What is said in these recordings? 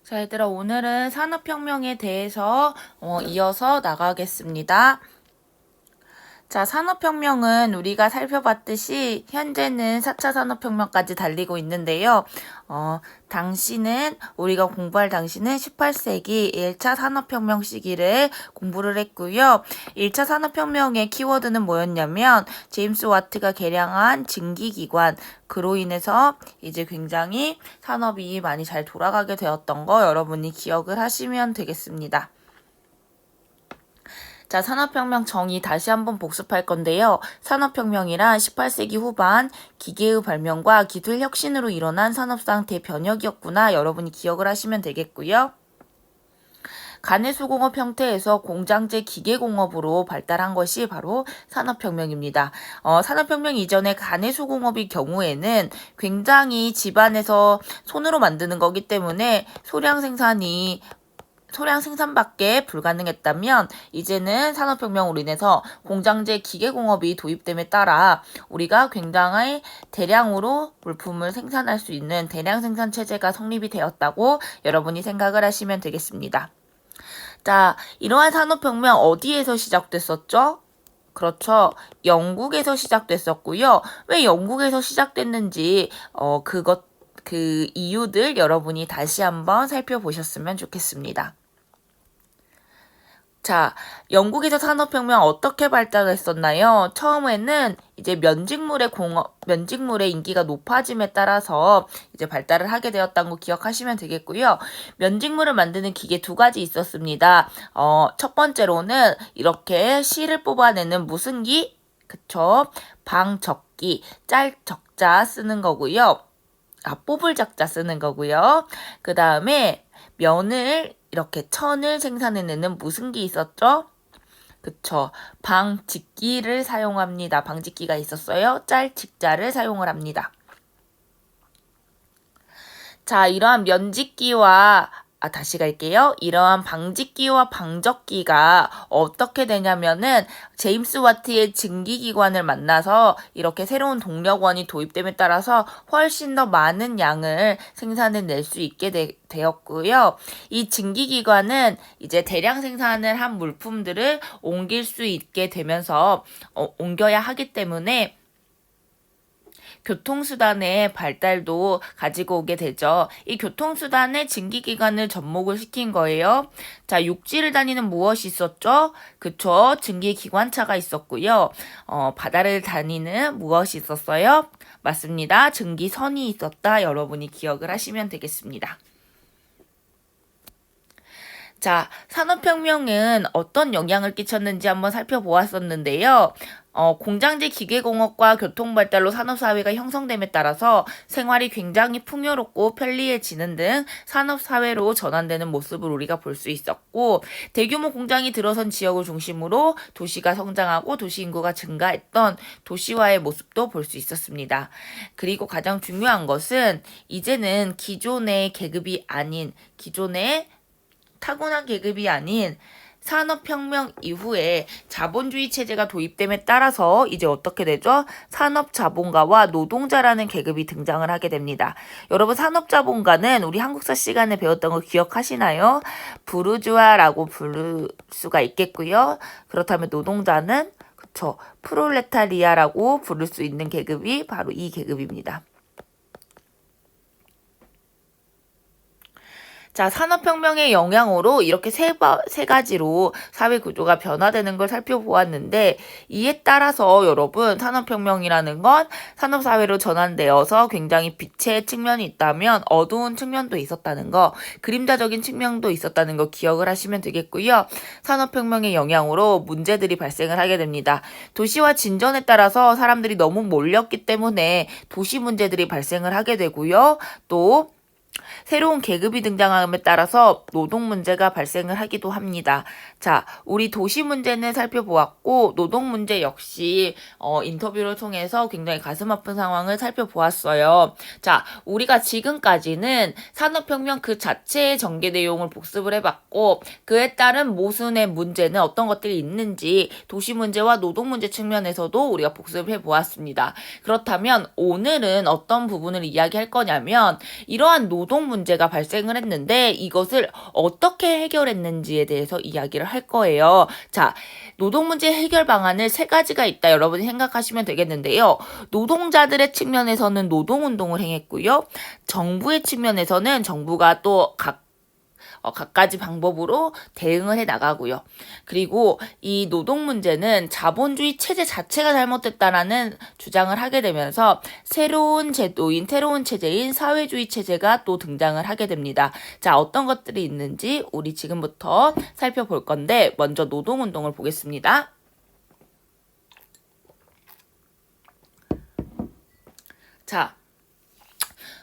자, 얘들아, 오늘은 산업혁명에 대해서 이어서 나가겠습니다. 자, 산업혁명은 우리가 살펴봤듯이 현재는 4차 산업혁명까지 달리고 있는데요. 우리가 공부할 당시는 18세기 1차 산업혁명 시기를 공부를 했고요. 1차 산업혁명의 키워드는 뭐였냐면 제임스 와트가 개량한 증기기관, 그로 인해서 이제 굉장히 산업이 많이 잘 돌아가게 되었던 거 여러분이 기억을 하시면 되겠습니다. 자, 산업혁명 정의 다시 한번 복습할 건데요. 산업혁명이란 18세기 후반 기계의 발명과 기술 혁신으로 일어난 산업상 대변혁이었구나. 여러분이 기억을 하시면 되겠고요. 가내수공업 형태에서 공장제 기계공업으로 발달한 것이 바로 산업혁명입니다. 산업혁명 이전의 가내수공업의 경우에는 굉장히 집안에서 손으로 만드는 거기 때문에 소량 생산밖에 불가능했다면 이제는 산업혁명으로 인해서 공장제 기계공업이 도입됨에 따라 우리가 굉장히 대량으로 물품을 생산할 수 있는 대량 생산 체제가 성립이 되었다고 여러분이 생각을 하시면 되겠습니다. 자, 이러한 산업혁명 어디에서 시작됐었죠? 그렇죠. 영국에서 시작됐었고요. 왜 영국에서 시작됐는지 그 이유들 여러분이 다시 한번 살펴보셨으면 좋겠습니다. 자, 영국에서 산업혁명 어떻게 발달했었나요? 처음에는 이제 면직물의 인기가 높아짐에 따라서 이제 발달을 하게 되었다는 거 기억하시면 되겠고요. 면직물을 만드는 기계 두 가지 있었습니다. 첫 번째로는 이렇게 실을 뽑아내는 무슨기? 그쵸? 방적기, 짤적자 쓰는 거고요. 뽑을 적자 쓰는 거고요. 그 다음에 이렇게 천을 생산해내는 무슨기 있었죠? 그쵸. 방직기를 사용합니다. 방직기가 있었어요. 짤직자를 사용을 합니다. 자, 이러한 다시 갈게요. 이러한 방직기와 방적기가 어떻게 되냐면은 제임스 와트의 증기기관을 만나서 이렇게 새로운 동력원이 도입됨에 따라서 훨씬 더 많은 양을 생산해낼 수 있게 되었고요. 이 증기기관은 이제 대량 생산을 한 물품들을 옮길 수 있게 되면서 옮겨야 하기 때문에 교통수단의 발달도 가지고 오게 되죠. 이 교통수단의 증기기관을 접목을 시킨 거예요. 자, 육지를 다니는 무엇이 있었죠? 그쵸? 증기기관차가 있었고요. 바다를 다니는 무엇이 있었어요? 맞습니다. 증기선이 있었다. 여러분이 기억을 하시면 되겠습니다. 자, 산업혁명은 어떤 영향을 끼쳤는지 한번 살펴보았었는데요. 공장제 기계공업과 교통발달로 산업사회가 형성됨에 따라서 생활이 굉장히 풍요롭고 편리해지는 등 산업사회로 전환되는 모습을 우리가 볼 수 있었고, 대규모 공장이 들어선 지역을 중심으로 도시가 성장하고 도시 인구가 증가했던 도시화의 모습도 볼 수 있었습니다. 그리고 가장 중요한 것은 이제는 기존의 타고난 계급이 아닌 산업혁명 이후에 자본주의 체제가 도입됨에 따라서 이제 어떻게 되죠? 산업자본가와 노동자라는 계급이 등장을 하게 됩니다. 여러분, 산업자본가는 우리 한국사 시간에 배웠던 거 기억하시나요? 부르주아라고 부를 수가 있겠고요. 그렇다면 노동자는 프롤레타리아라고 부를 수 있는 계급이 바로 이 계급입니다. 자, 산업혁명의 영향으로 이렇게 세 가지로 사회 구조가 변화되는 걸 살펴보았는데, 이에 따라서 여러분, 산업혁명이라는 건 산업사회로 전환되어서 굉장히 빛의 측면이 있다면 어두운 측면도 있었다는 거, 그림자적인 측면도 있었다는 거 기억을 하시면 되겠고요. 산업혁명의 영향으로 문제들이 발생을 하게 됩니다. 도시화 진전에 따라서 사람들이 너무 몰렸기 때문에 도시 문제들이 발생을 하게 되고요. 또 새로운 계급이 등장함에 따라서 노동 문제가 발생을 하기도 합니다. 자, 우리 도시 문제는 살펴보았고 노동 문제 역시 인터뷰를 통해서 굉장히 가슴 아픈 상황을 살펴보았어요. 자, 우리가 지금까지는 산업혁명 그 자체의 전개 내용을 복습을 해봤고 그에 따른 모순의 문제는 어떤 것들이 있는지 도시 문제와 노동 문제 측면에서도 우리가 복습을 해보았습니다. 그렇다면 오늘은 어떤 부분을 이야기할 거냐면 이러한 노동 문제 문제가 발생을 했는데 이것을 어떻게 해결했는지에 대해서 이야기를 할 거예요. 자, 노동 문제 해결 방안을 세 가지가 있다. 여러분이 생각하시면 되겠는데요. 노동자들의 측면에서는 노동운동을 행했고요. 정부의 측면에서는 정부가 또 각가지 방법으로 대응을 해 나가고요. 그리고 이 노동 문제는 자본주의 체제 자체가 잘못됐다라는 주장을 하게 되면서 새로운 체제인 사회주의 체제가 또 등장을 하게 됩니다. 자, 어떤 것들이 있는지 우리 지금부터 살펴볼 건데 먼저 노동운동을 보겠습니다. 자,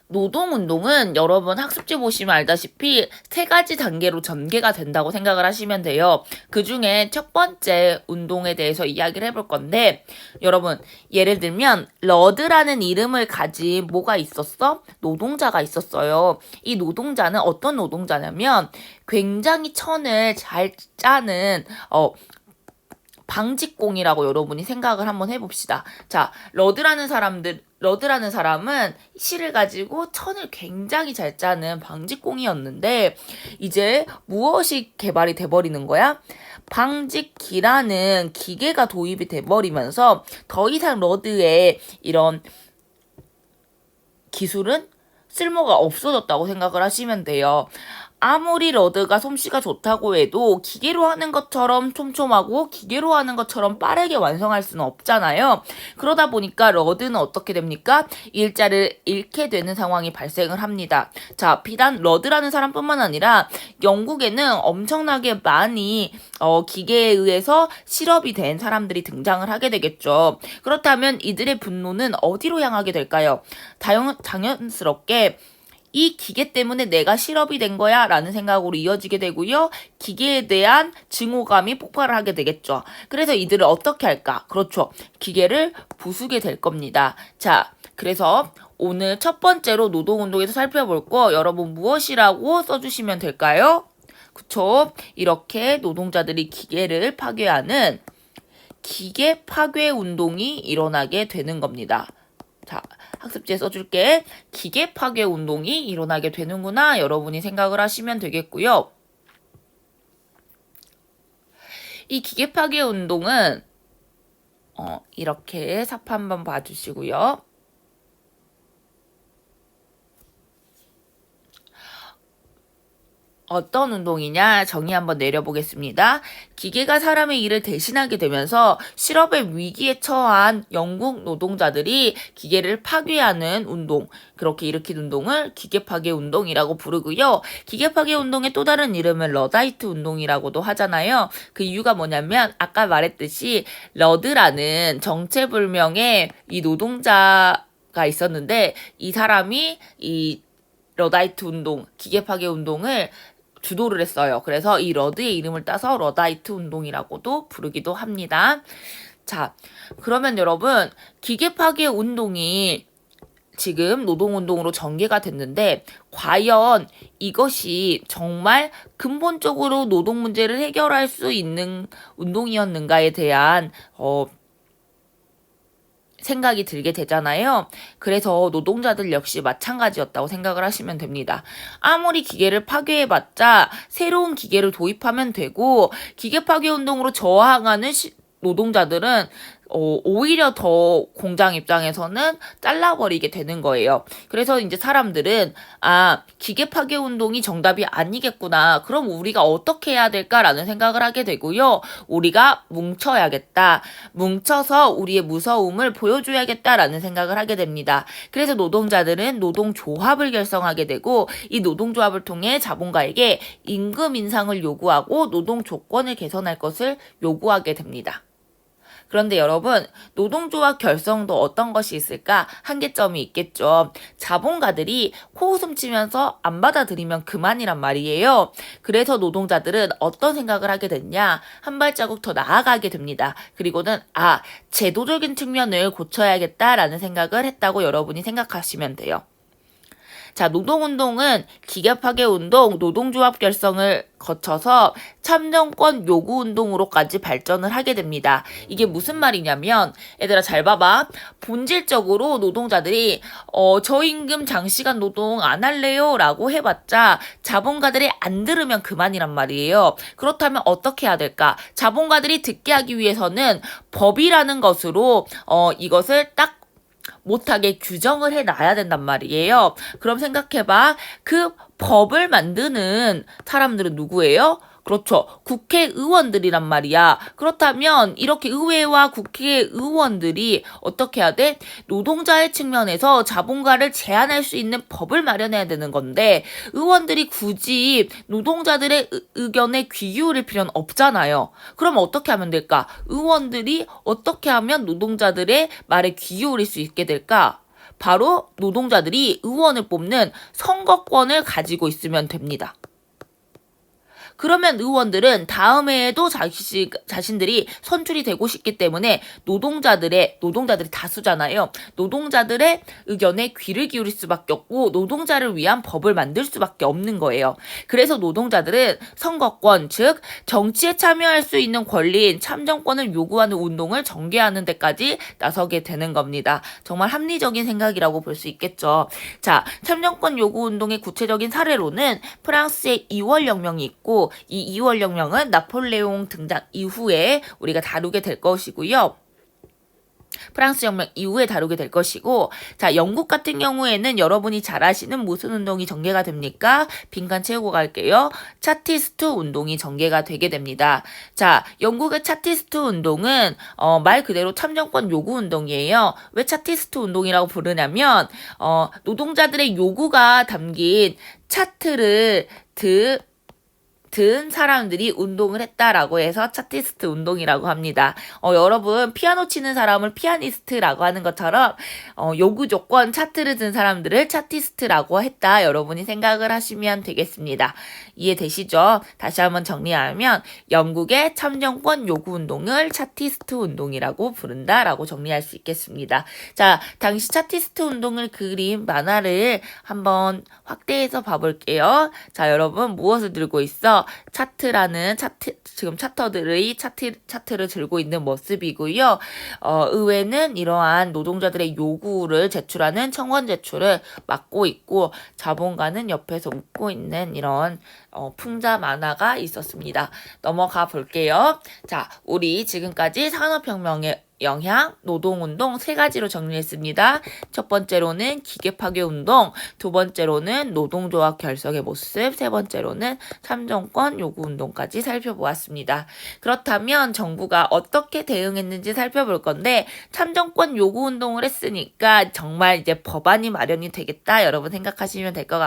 노동운동은 여러분 학습지 보시면 알다시피 세 가지 단계로 전개가 된다고 생각을 하시면 돼요. 그 중에 첫 번째 운동에 대해서 이야기를 해볼 건데 여러분 예를 들면 러드라는 이름을 가진 뭐가 있었어? 노동자가 있었어요. 이 노동자는 어떤 노동자냐면 굉장히 천을 잘 짜는 방직공이라고 여러분이 생각을 한번 해봅시다. 자, 러드라는 사람은 실을 가지고 천을 굉장히 잘 짜는 방직공이었는데 이제 무엇이 개발이 돼버리는 거야? 방직기라는 기계가 도입이 돼버리면서 더 이상 러드의 이런 기술은 쓸모가 없어졌다고 생각을 하시면 돼요. 아무리 러드가 솜씨가 좋다고 해도 기계로 하는 것처럼 촘촘하고 기계로 하는 것처럼 빠르게 완성할 수는 없잖아요. 그러다 보니까 러드는 어떻게 됩니까? 일자를 잃게 되는 상황이 발생을 합니다. 자, 비단 러드라는 사람뿐만 아니라 영국에는 엄청나게 많이 기계에 의해서 실업이 된 사람들이 등장을 하게 되겠죠. 그렇다면 이들의 분노는 어디로 향하게 될까요? 당연스럽게 이 기계 때문에 내가 실업이 된 거야 라는 생각으로 이어지게 되고요. 기계에 대한 증오감이 폭발을 하게 되겠죠. 그래서 이들을 어떻게 할까? 그렇죠. 기계를 부수게 될 겁니다. 자, 그래서 오늘 첫 번째로 노동운동에서 살펴볼 거 여러분 무엇이라고 써주시면 될까요? 그쵸? 이렇게 노동자들이 기계를 파괴하는 기계 파괴 운동이 일어나게 되는 겁니다. 자, 학습지에 써줄게. 기계 파괴 운동이 일어나게 되는구나 여러분이 생각을 하시면 되겠고요. 이 기계 파괴 운동은 이렇게 삽 한번 봐주시고요. 어떤 운동이냐 정의 한번 내려보겠습니다. 기계가 사람의 일을 대신하게 되면서 실업의 위기에 처한 영국 노동자들이 기계를 파괴하는 운동, 그렇게 일으킨 운동을 기계 파괴 운동이라고 부르고요. 기계 파괴 운동의 또 다른 이름은 러다이트 운동이라고도 하잖아요. 그 이유가 뭐냐면 아까 말했듯이 러드라는 정체불명의 이 노동자가 있었는데 이 사람이 이 러다이트 운동, 기계 파괴 운동을 주도를 했어요. 그래서 이 러드의 이름을 따서 러다이트 운동이라고도 부르기도 합니다. 자, 그러면 여러분 기계 파괴 운동이 지금 노동운동으로 전개가 됐는데 과연 이것이 정말 근본적으로 노동 문제를 해결할 수 있는 운동이었는가에 대한 생각이 들게 되잖아요. 그래서 노동자들 역시 마찬가지였다고 생각을 하시면 됩니다. 아무리 기계를 파괴해봤자 새로운 기계를 도입하면 되고 기계 파괴 운동으로 저항하는 노동자들은 오히려 더 공장 입장에서는 잘라버리게 되는 거예요. 그래서 이제 사람들은 기계 파괴 운동이 정답이 아니겠구나. 그럼 우리가 어떻게 해야 될까라는 생각을 하게 되고요. 우리가 뭉쳐야겠다. 뭉쳐서 우리의 무서움을 보여줘야겠다라는 생각을 하게 됩니다. 그래서 노동자들은 노동조합을 결성하게 되고 이 노동조합을 통해 자본가에게 임금 인상을 요구하고 노동 조건을 개선할 것을 요구하게 됩니다. 그런데 여러분, 노동조합 결성도 어떤 것이 있을까? 한계점이 있겠죠. 자본가들이 코웃음 치면서 안 받아들이면 그만이란 말이에요. 그래서 노동자들은 어떤 생각을 하게 됐냐? 한 발자국 더 나아가게 됩니다. 그리고는 제도적인 측면을 고쳐야겠다라는 생각을 했다고 여러분이 생각하시면 돼요. 자, 노동운동은 기계파괴운동, 노동조합 결성을 거쳐서 참정권 요구운동으로까지 발전을 하게 됩니다. 이게 무슨 말이냐면 얘들아 잘 봐봐. 본질적으로 노동자들이 저임금 장시간 노동 안 할래요 라고 해봤자 자본가들이 안 들으면 그만이란 말이에요. 그렇다면 어떻게 해야 될까? 자본가들이 듣게 하기 위해서는 법이라는 것으로 이것을 딱 못하게 규정을 해놔야 된단 말이에요. 그럼 생각해봐. 그 법을 만드는 사람들은 누구예요? 그렇죠. 국회의원들이란 말이야. 그렇다면 이렇게 의회와 국회의원들이 어떻게 해야 돼? 노동자의 측면에서 자본가를 제한할 수 있는 법을 마련해야 되는 건데 의원들이 굳이 노동자들의 의견에 귀 기울일 필요는 없잖아요. 그럼 어떻게 하면 될까? 의원들이 어떻게 하면 노동자들의 말에 귀 기울일 수 있게 될까? 바로 노동자들이 의원을 뽑는 선거권을 가지고 있으면 됩니다. 그러면 의원들은 다음 해에도 자신들이 선출이 되고 싶기 때문에 노동자들이 다수잖아요. 노동자들의 의견에 귀를 기울일 수밖에 없고 노동자를 위한 법을 만들 수밖에 없는 거예요. 그래서 노동자들은 선거권, 즉 정치에 참여할 수 있는 권리인 참정권을 요구하는 운동을 전개하는 데까지 나서게 되는 겁니다. 정말 합리적인 생각이라고 볼 수 있겠죠. 자, 참정권 요구 운동의 구체적인 사례로는 프랑스의 2월 혁명이 있고 이 2월 혁명은 나폴레옹 등장 이후에 우리가 다루게 될 것이고요. 프랑스 혁명 이후에 다루게 될 것이고, 자, 영국 같은 경우에는 여러분이 잘 아시는 무슨 운동이 전개가 됩니까? 빈칸 채우고 갈게요. 차티스트 운동이 전개가 되게 됩니다. 자, 영국의 차티스트 운동은 말 그대로 참정권 요구 운동이에요. 왜 차티스트 운동이라고 부르냐면 노동자들의 요구가 담긴 차트를 든 사람들이 운동을 했다라고 해서 차티스트 운동이라고 합니다. 여러분 피아노 치는 사람을 피아니스트라고 하는 것처럼 요구 조건 차트를 든 사람들을 차티스트라고 했다. 여러분이 생각을 하시면 되겠습니다. 이해되시죠? 다시 한번 정리하면 영국의 참정권 요구 운동을 차티스트 운동이라고 부른다라고 정리할 수 있겠습니다. 자, 당시 차티스트 운동을 그린 만화를 한번 확대해서 봐볼게요. 자, 여러분 무엇을 들고 있어? 지금 차터들의 차트를 들고 있는 모습이고요. 의회는 이러한 노동자들의 요구를 제출하는 청원 제출을 막고 있고 자본가는 옆에서 웃고 있는 이런 풍자 만화가 있었습니다. 넘어가 볼게요. 자, 우리 지금까지 산업혁명의 영향, 노동운동 세 가지로 정리했습니다. 첫 번째로는 기계파괴운동, 두 번째로는 노동조합 결성의 모습, 세 번째로는 참정권 요구운동까지 살펴보았습니다. 그렇다면 정부가 어떻게 대응했는지 살펴볼 건데 참정권 요구운동을 했으니까 정말 이제 법안이 마련이 되겠다 여러분 생각하시면 될 것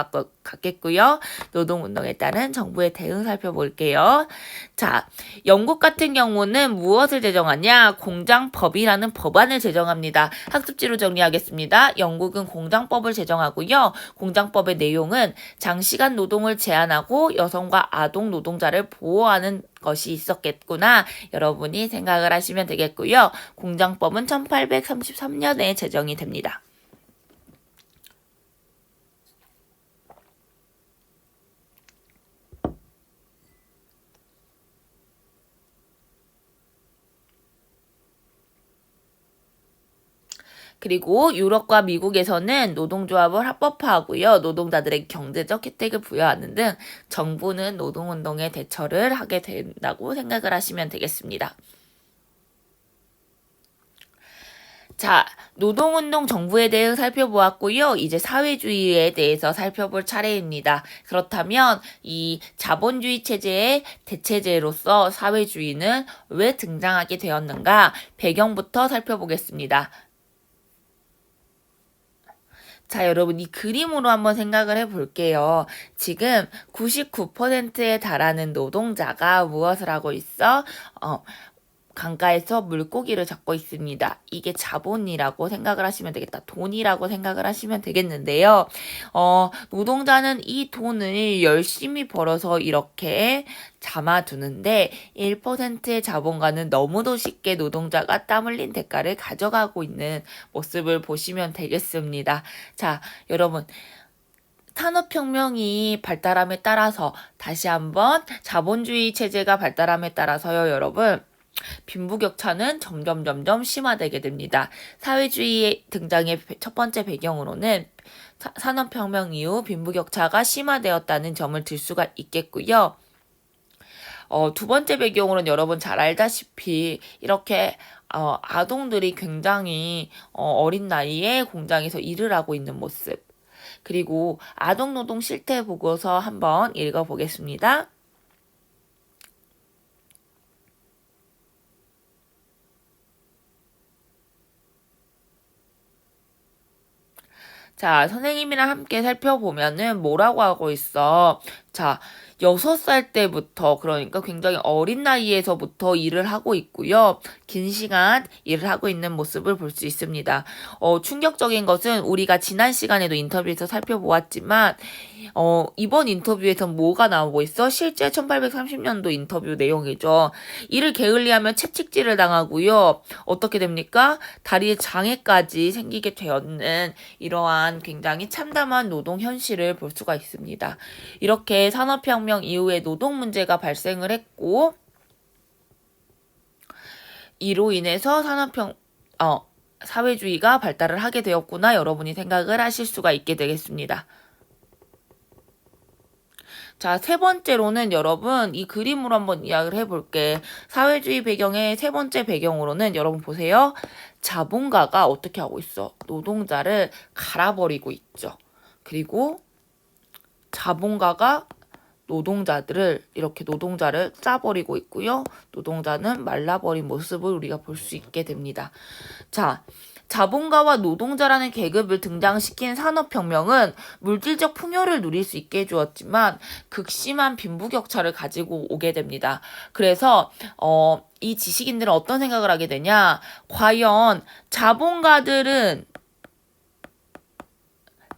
같겠고요. 노동운동에 따른 정부의 대응 살펴볼게요. 자, 영국 같은 경우는 무엇을 제정하냐? 공장법이라는 법안을 제정합니다. 학습지로 정리하겠습니다. 영국은 공장법을 제정하고요. 공장법의 내용은 장시간 노동을 제한하고 여성과 아동 노동자를 보호하는 것이 있었겠구나 여러분이 생각을 하시면 되겠고요. 공장법은 1833년에 제정이 됩니다. 그리고 유럽과 미국에서는 노동조합을 합법화하고요. 노동자들에게 경제적 혜택을 부여하는 등 정부는 노동운동에 대처를 하게 된다고 생각을 하시면 되겠습니다. 자, 노동운동 정부에 대해 살펴보았고요. 이제 사회주의에 대해서 살펴볼 차례입니다. 그렇다면 이 자본주의 체제의 대체제로서 사회주의는 왜 등장하게 되었는가? 배경부터 살펴보겠습니다. 자, 여러분 이 그림으로 한번 생각을 해볼게요. 지금 99%에 달하는 노동자가 무엇을 하고 있어? 강가에서 물고기를 잡고 있습니다. 이게 자본이라고 생각을 하시면 되겠다. 돈이라고 생각을 하시면 되겠는데요. 노동자는 이 돈을 열심히 벌어서 이렇게 담아두는데 1%의 자본가는 너무도 쉽게 노동자가 땀 흘린 대가를 가져가고 있는 모습을 보시면 되겠습니다. 자, 여러분. 산업혁명이 발달함에 따라서 다시 한번 자본주의 체제가 발달함에 따라서요, 여러분. 빈부격차는 점점 심화되게 됩니다. 사회주의 등장의 첫 번째 배경으로는 산업혁명 이후 빈부격차가 심화되었다는 점을 들 수가 있겠고요. 두 번째 배경으로는 여러분 잘 알다시피 이렇게 아동들이 굉장히 어린 나이에 공장에서 일을 하고 있는 모습, 그리고 아동노동 실태 보고서 한번 읽어보겠습니다. 자, 선생님이랑 함께 살펴보면은 뭐라고 하고 있어? 자, 6살 때부터, 그러니까 굉장히 어린 나이에서부터 일을 하고 있고요. 긴 시간 일을 하고 있는 모습을 볼 수 있습니다. 충격적인 것은 우리가 지난 시간에도 인터뷰에서 살펴보았지만, 이번 인터뷰에서 뭐가 나오고 있어? 실제 1830년도 인터뷰 내용이죠. 이를 게을리하면 채찍질을 당하고요. 어떻게 됩니까? 다리에 장애까지 생기게 되었는 이러한 굉장히 참담한 노동 현실을 볼 수가 있습니다. 이렇게 산업혁명 이후에 노동 문제가 발생을 했고, 이로 인해서 사회주의가 발달을 하게 되었구나, 여러분이 생각을 하실 수가 있게 되겠습니다. 자, 세 번째로는 여러분 이 그림으로 한번 이야기를 해볼게. 사회주의 배경의 세 번째 배경으로는 여러분 보세요. 자본가가 어떻게 하고 있어? 노동자를 갈아버리고 있죠. 그리고 자본가가 노동자를 짜버리고 있고요. 노동자는 말라버린 모습을 우리가 볼 수 있게 됩니다. 자, 자본가와 노동자라는 계급을 등장시킨 산업혁명은 물질적 풍요를 누릴 수 있게 해주었지만 극심한 빈부격차를 가지고 오게 됩니다. 그래서 이 지식인들은 어떤 생각을 하게 되냐? 과연 자본가들은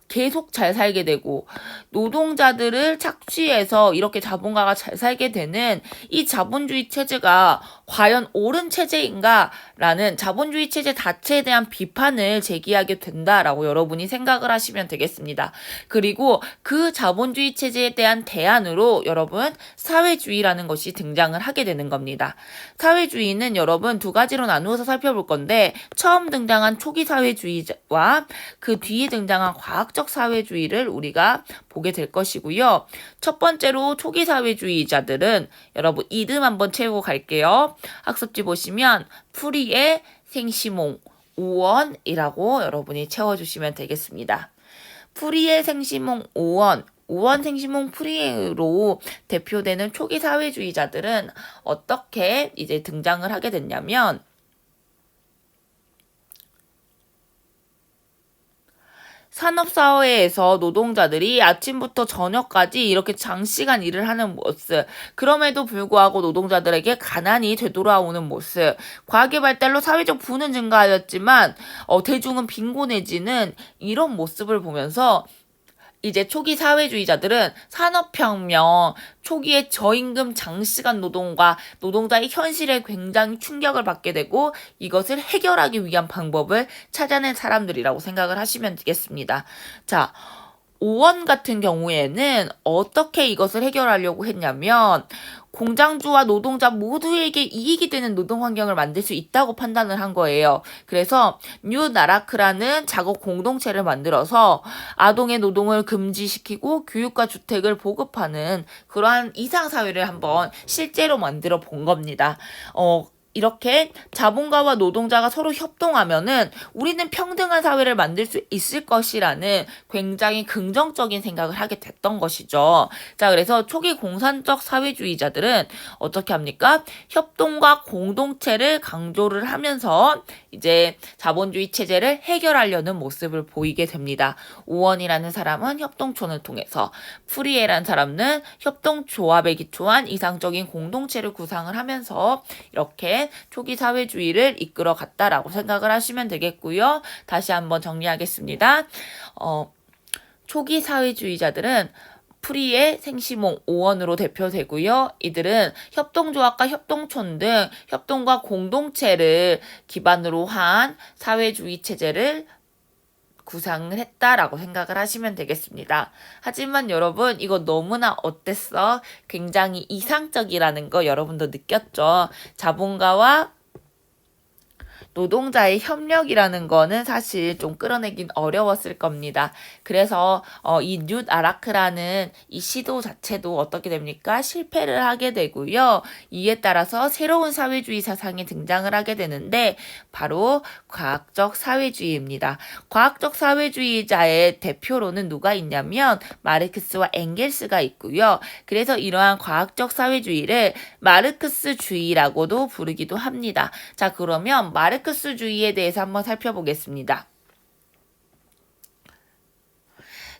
계속 잘 살게 되고 노동자들을 착취해서 이렇게 자본가가 잘 살게 되는 이 자본주의 체제가 과연 옳은 체제인가? 라는 자본주의 체제 자체에 대한 비판을 제기하게 된다라고 여러분이 생각을 하시면 되겠습니다. 그리고 그 자본주의 체제에 대한 대안으로 여러분 사회주의라는 것이 등장을 하게 되는 겁니다. 사회주의는 여러분 두 가지로 나누어서 살펴볼 건데 처음 등장한 초기 사회주의와 그 뒤에 등장한 과학적 사회주의를 우리가 보게 될 것이고요. 첫 번째로 초기 사회주의자들은 여러분 이름 한번 채우고 갈게요. 학습지 보시면 프리의 생시몽 5원이라고 여러분이 채워주시면 되겠습니다. 프리의 생시몽 5원, 5원 생시몽 프리로 대표되는 초기 사회주의자들은 어떻게 이제 등장을 하게 됐냐면 산업사회에서 노동자들이 아침부터 저녁까지 이렇게 장시간 일을 하는 모습, 그럼에도 불구하고 노동자들에게 가난이 되돌아오는 모습, 과학의 발달로 사회적 부는 증가하였지만 대중은 빈곤해지는 이런 모습을 보면서 이제 초기 사회주의자들은 산업혁명 초기에 저임금 장시간 노동과 노동자의 현실에 굉장히 충격을 받게 되고 이것을 해결하기 위한 방법을 찾아낸 사람들이라고 생각을 하시면 되겠습니다. 자, 5원 같은 경우에는 어떻게 이것을 해결하려고 했냐면 공장주와 노동자 모두에게 이익이 되는 노동 환경을 만들 수 있다고 판단을 한 거예요. 그래서 뉴 나라크라는 작업 공동체를 만들어서 아동의 노동을 금지시키고 교육과 주택을 보급하는 그러한 이상사회를 한번 실제로 만들어 본 겁니다. 이렇게 자본가와 노동자가 서로 협동하면은 우리는 평등한 사회를 만들 수 있을 것이라는 굉장히 긍정적인 생각을 하게 됐던 것이죠. 자, 그래서 초기 공산적 사회주의자들은 어떻게 합니까? 협동과 공동체를 강조를 하면서 이제 자본주의 체제를 해결하려는 모습을 보이게 됩니다. 오원이라는 사람은 협동촌을 통해서, 프리에라는 사람은 협동조합에 기초한 이상적인 공동체를 구상을 하면서 이렇게 초기 사회주의를 이끌어 갔다라고 생각을 하시면 되겠고요. 다시 한번 정리하겠습니다. 초기 사회주의자들은 프리의 생시몽 5원으로 대표되고요. 이들은 협동조합과 협동촌 등 협동과 공동체를 기반으로 한 사회주의 체제를 구상을 했다라고 생각을 하시면 되겠습니다. 하지만 여러분 이거 너무나 어땠어? 굉장히 이상적이라는 거 여러분도 느꼈죠? 자본가와 노동자의 협력이라는 거는 사실 좀 끌어내긴 어려웠을 겁니다. 그래서 이 뉴 아라크라는 이 시도 자체도 어떻게 됩니까? 실패를 하게 되고요. 이에 따라서 새로운 사회주의 사상이 등장을 하게 되는데 바로 과학적 사회주의입니다. 과학적 사회주의자의 대표로는 누가 있냐면 마르크스와 엥겔스가 있고요. 그래서 이러한 과학적 사회주의를 마르크스주의라고도 부르기도 합니다. 자, 그러면 마르크스주의에 대해서 한번 살펴보겠습니다.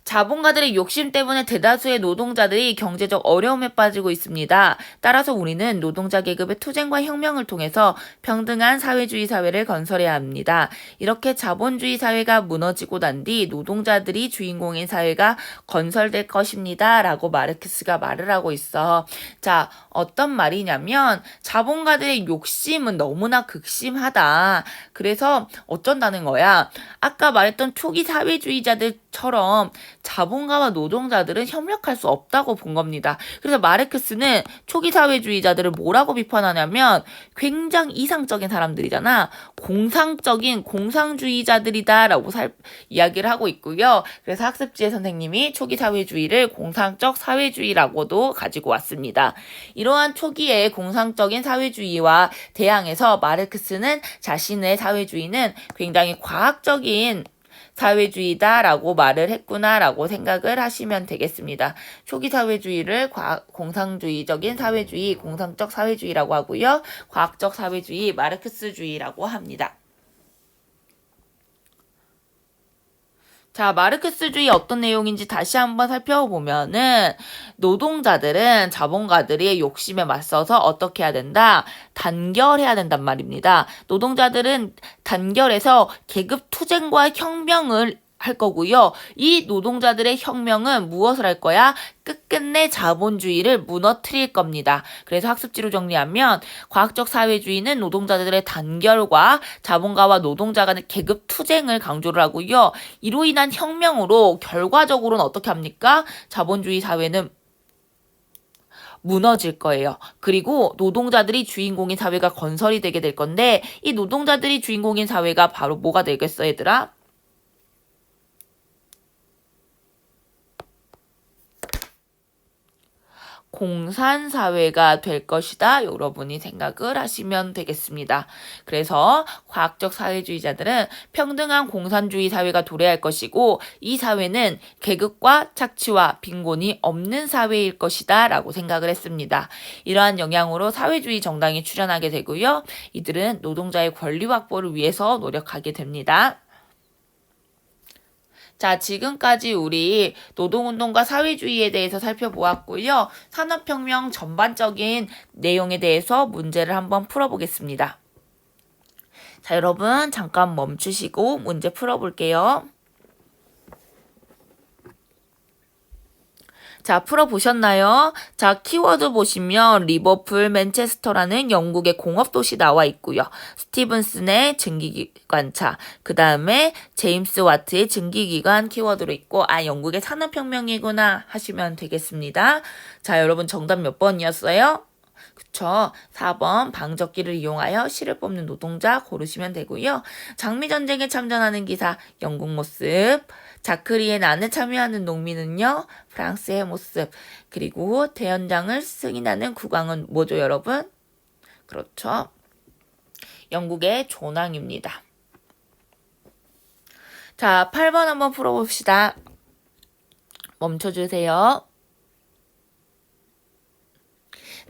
자본가들의 욕심 때문에 대다수의 노동자들이 경제적 어려움에 빠지고 있습니다. 따라서 우리는 노동자 계급의 투쟁과 혁명을 통해서 평등한 사회주의 사회를 건설해야 합니다. 이렇게 자본주의 사회가 무너지고 난 뒤 노동자들이 주인공인 사회가 건설될 것입니다. 라고 마르크스가 말을 하고 있어. 자, 어떤 말이냐면 자본가들의 욕심은 너무나 극심하다. 그래서 어쩐다는 거야. 아까 말했던 초기 사회주의자들처럼 자본가와 노동자들은 협력할 수 없다고 본 겁니다. 그래서 마르크스는 초기 사회주의자들을 뭐라고 비판하냐면 굉장히 이상적인 사람들이잖아. 공상적인 공상주의자들이다라고 이야기를 하고 있고요. 그래서 학습지의 선생님이 초기 사회주의를 공상적 사회주의라고도 가지고 왔습니다. 이러한 초기의 공상적인 사회주의와 대항해서 마르크스는 자신의 사회주의는 굉장히 과학적인 사회주의다라고 말을 했구나라고 생각을 하시면 되겠습니다. 초기 사회주의를 공상주의적인 사회주의, 공상적 사회주의라고 하고요. 과학적 사회주의, 마르크스주의라고 합니다. 자, 마르크스주의 어떤 내용인지 다시 한번 살펴보면은 노동자들은 자본가들의 욕심에 맞서서 어떻게 해야 된다? 단결해야 된단 말입니다. 노동자들은 단결해서 계급 투쟁과 혁명을 할 거고요. 이 노동자들의 혁명은 무엇을 할 거야? 끝끝내 자본주의를 무너뜨릴 겁니다. 그래서 학습지로 정리하면 과학적 사회주의는 노동자들의 단결과 자본가와 노동자 간의 계급 투쟁을 강조를 하고요. 이로 인한 혁명으로 결과적으로는 어떻게 합니까? 자본주의 사회는 무너질 거예요. 그리고 노동자들이 주인공인 사회가 건설이 되게 될 건데 이 노동자들이 주인공인 사회가 바로 뭐가 되겠어, 얘들아? 공산사회가 될 것이다. 여러분이 생각을 하시면 되겠습니다. 그래서 과학적 사회주의자들은 평등한 공산주의 사회가 도래할 것이고 이 사회는 계급과 착취와 빈곤이 없는 사회일 것이다 라고 생각을 했습니다. 이러한 영향으로 사회주의 정당이 출현하게 되고요. 이들은 노동자의 권리 확보를 위해서 노력하게 됩니다. 자, 지금까지 우리 노동운동과 사회주의에 대해서 살펴보았고요. 산업혁명 전반적인 내용에 대해서 문제를 한번 풀어보겠습니다. 자, 여러분 잠깐 멈추시고 문제 풀어볼게요. 자, 풀어보셨나요? 자, 키워드 보시면 리버풀, 맨체스터라는 영국의 공업도시 나와 있고요. 스티븐슨의 증기기관차, 그 다음에 제임스 와트의 증기기관 키워드로 있고 영국의 산업혁명이구나 하시면 되겠습니다. 자, 여러분 정답 몇 번이었어요? 그쵸. 4번 방적기를 이용하여 실을 뽑는 노동자 고르시면 되고요. 장미전쟁에 참전하는 기사 영국 모습, 자크리의 난에 참여하는 농민은요 프랑스의 모습, 그리고 대연장을 승인하는 국왕은 뭐죠 여러분? 그렇죠. 영국의 존왕입니다. 자, 8번 한번 풀어봅시다. 멈춰주세요.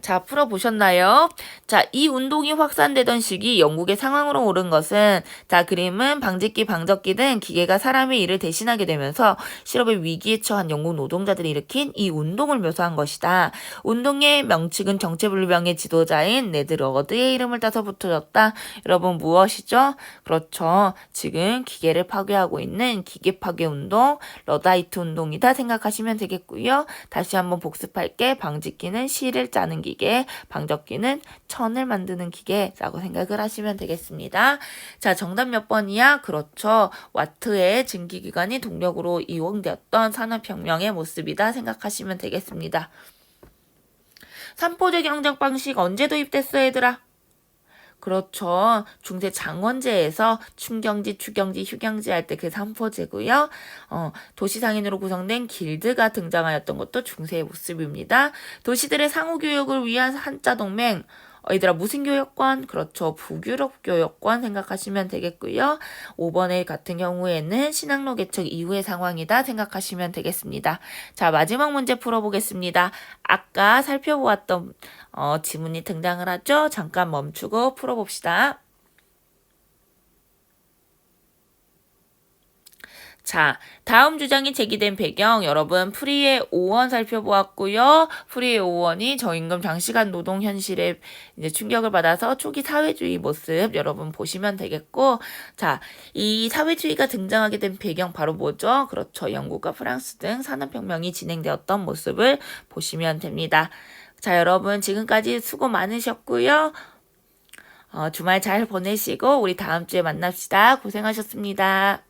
자, 풀어보셨나요? 자, 이 운동이 확산되던 시기 영국의 상황으로 오른 것은 자, 그림은 방직기, 방적기 등 기계가 사람의 일을 대신하게 되면서 실업의 위기에 처한 영국 노동자들이 일으킨 이 운동을 묘사한 것이다. 운동의 명칭은 정체불명의 지도자인 네드 러드의 이름을 따서 붙여졌다. 여러분 무엇이죠? 그렇죠. 지금 기계를 파괴하고 있는 기계 파괴 운동, 러다이트 운동이다 생각하시면 되겠고요. 다시 한번 복습할게. 방직기는 실을 짜는 기 기계, 방적기는 천을 만드는 기계라고 생각을 하시면 되겠습니다. 자, 정답 몇 번이야? 그렇죠. 와트의 증기기관이 동력으로 이용되었던 산업혁명의 모습이다 생각하시면 되겠습니다. 삼포제 경쟁 방식 언제 도입됐어, 얘들아? 그렇죠. 중세 장원제에서 춘경지, 추경지, 휴경지 할 때 그 삼포제고요. 도시상인으로 구성된 길드가 등장하였던 것도 중세의 모습입니다. 도시들의 상호교역을 위한 한자동맹. 얘들아 무슨 교역권? 그렇죠. 북유럽 교역권 생각하시면 되겠고요. 5번의 같은 경우에는 신항로 개척 이후의 상황이다 생각하시면 되겠습니다. 자, 마지막 문제 풀어보겠습니다. 아까 살펴보았던 지문이 등장을 하죠. 잠깐 멈추고 풀어봅시다. 자, 다음 주장이 제기된 배경 여러분 프리의 5원 살펴보았고요. 프리의 5원이 저임금 장시간 노동 현실에 이제 충격을 받아서 초기 사회주의 모습 여러분 보시면 되겠고, 자, 이 사회주의가 등장하게 된 배경 바로 뭐죠? 그렇죠. 영국과 프랑스 등 산업혁명이 진행되었던 모습을 보시면 됩니다. 자, 여러분 지금까지 수고 많으셨고요. 주말 잘 보내시고 우리 다음 주에 만납시다. 고생하셨습니다.